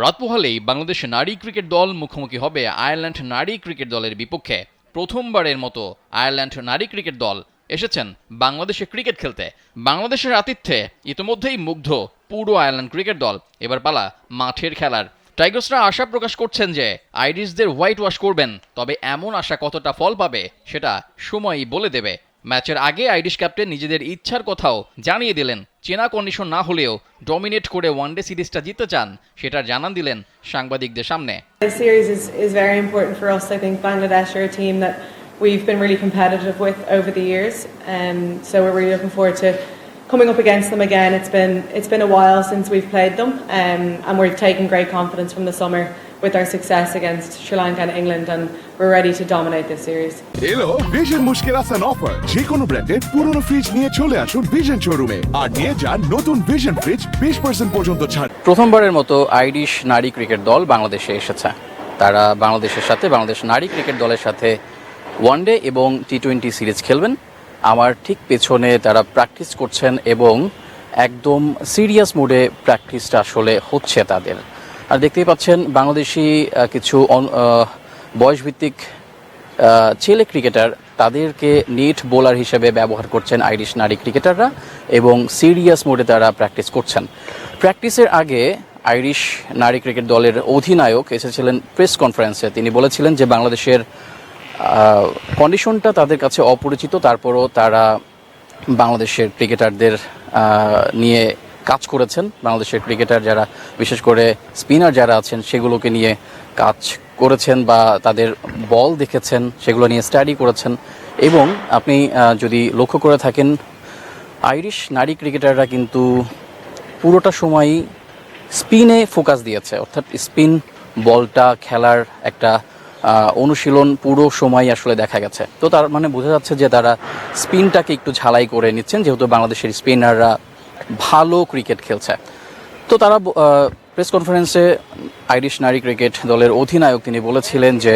রাত পোহালেই বাংলাদেশ নারী ক্রিকেট দল মুখোমুখি হবে আয়ারল্যান্ড নারী ক্রিকেট দলের বিপক্ষে। প্রথমবারের মতো আয়ারল্যান্ড নারী ক্রিকেট দল এসেছেন বাংলাদেশে ক্রিকেট খেলতে। বাংলাদেশের আতিথ্যে ইতিমধ্যেই মুগ্ধ পুরো আয়ারল্যান্ড ক্রিকেট দল। এবার পালা মাঠের খেলার। টাইগার্সরা আশা প্রকাশ করছেন যে আইরিশদের হোয়াইট ওয়াশ করবেন, তবে এমন আশা কতটা ফল পাবে সেটা সময়ই বলে দেবে। ম্যাচের আগে আইরিশ ক্যাপ্টেন নিজেদের ইচ্ছার কথাও জানিয়ে দিলেন। চেনা কন্ডিশন না হলেও ডমিনেট করে ওয়ানডে সিরিজটা জিততে চান, সেটা জানান দিলেন সাংবাদিকদের সামনে। This series is very important for us. I think Bangladesh are a team that we've been really competitive with over the years, so we're really looking forward to coming up against them again. It's been a while since we've played them, and we're taking great confidence from the summer with our success against Sri Lanka and England, and we're ready to dominate this series. এলো vision মুশকিল আসান offer. যে কোনো ব্র্যান্ডের পুরনো fridge নিয়ে চলে আসুন vision শোরুমে আর নিয়ে যান নতুন ভিশন ফ্রিজ 20% পর্যন্ত ছাড়। প্রথমবারের মতো আইরিশ নারী ক্রিকেট দল বাংলাদেশে এসেছে। তারা বাংলাদেশের সাথে, বাংলাদেশ নারী ক্রিকেট দলের সাথে ওয়ানডে এবং টি-20 সিরিজ খেলবেন। আমার ঠিক পেছনে তারা প্র্যাকটিস করছেন এবং একদম সিরিয়াস মুডে প্র্যাকটিসটা আসলে হচ্ছে তাদের। আর দেখতেই পাচ্ছেন বাংলাদেশি কিছু বয়সভিত্তিক ছেলে ক্রিকেটার, তাদেরকে নেট বোলার হিসেবে ব্যবহার করছেন আইরিশ নারী ক্রিকেটাররা এবং সিরিয়াস মোডে তারা প্র্যাকটিস করছেন। প্র্যাকটিসের আগে আইরিশ নারী ক্রিকেট দলের অধিনায়ক এসেছিলেন প্রেস কনফারেন্সে। তিনি বলেছিলেন যে বাংলাদেশের কন্ডিশনটা তাদের কাছে অপরিচিত, তারপরও তারা বাংলাদেশের ক্রিকেটারদের নিয়ে কাজ করেছেন। বাংলাদেশের ক্রিকেটার যারা, বিশেষ করে স্পিনার যারা আছেন, সেগুলোকে নিয়ে কাজ করেছেন বা তাদের বল দেখেছেন, সেগুলো নিয়ে স্টাডি করেছেন। এবং আপনি যদি লক্ষ্য করে থাকেন, আইরিশ নারী ক্রিকেটাররা কিন্তু পুরোটা সময়ই স্পিনে ফোকাস দিয়েছে, অর্থাৎ স্পিন বলটা খেলার একটা অনুশীলন পুরো সময় আসলে দেখা গেছে। তো তার মানে বোঝা যাচ্ছে যে তারা স্পিনটাকে একটু ঝালাই করে নিচ্ছেন, যেহেতু বাংলাদেশের স্পিনাররা ভালো ক্রিকেট খেলছে। তো তারা প্রেস কনফারেন্সে আইরিশ নারী ক্রিকেট দলের অধিনায়ক তিনি বলেছিলেন যে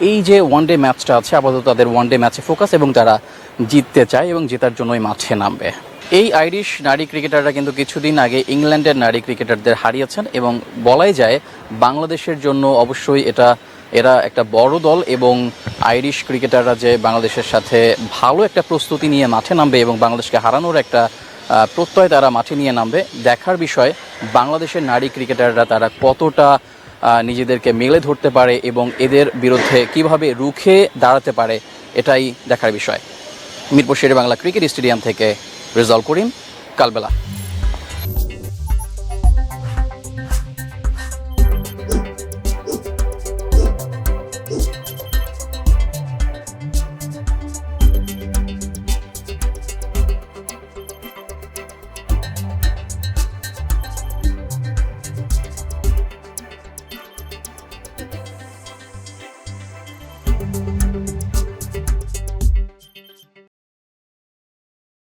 এই যে ওয়ানডে ম্যাচটা আছে, আপাতত তাদের ওয়ানডে ম্যাচে ফোকাস এবং তারা জিততে চায় এবং জেতার জন্যই মাঠে নামবে। এই আইরিশ নারী ক্রিকেটাররা কিন্তু কিছুদিন আগে ইংল্যান্ডের নারী ক্রিকেটারদের হারিয়েছেন এবং বলাই যায় বাংলাদেশের জন্য অবশ্যই এরা একটা বড় দল এবং আইরিশ ক্রিকেটাররা যে বাংলাদেশের সাথে ভালো একটা প্রস্তুতি নিয়ে মাঠে নামবে এবং বাংলাদেশকে হারানোর একটা প্রত্যয় তারা মাঠে নিয়ে নামবে, দেখার বিষয়। বাংলাদেশের নারী ক্রিকেটাররা তারা কতটা নিজেদেরকে মেলে ধরতে পারে এবং এদের বিরুদ্ধে কিভাবে রুখে দাঁড়াতে পারে, এটাই দেখার বিষয়। মিরপুর শেরে বাংলা ক্রিকেট স্টেডিয়াম থেকে রেজাউল করিম, কালবেলা।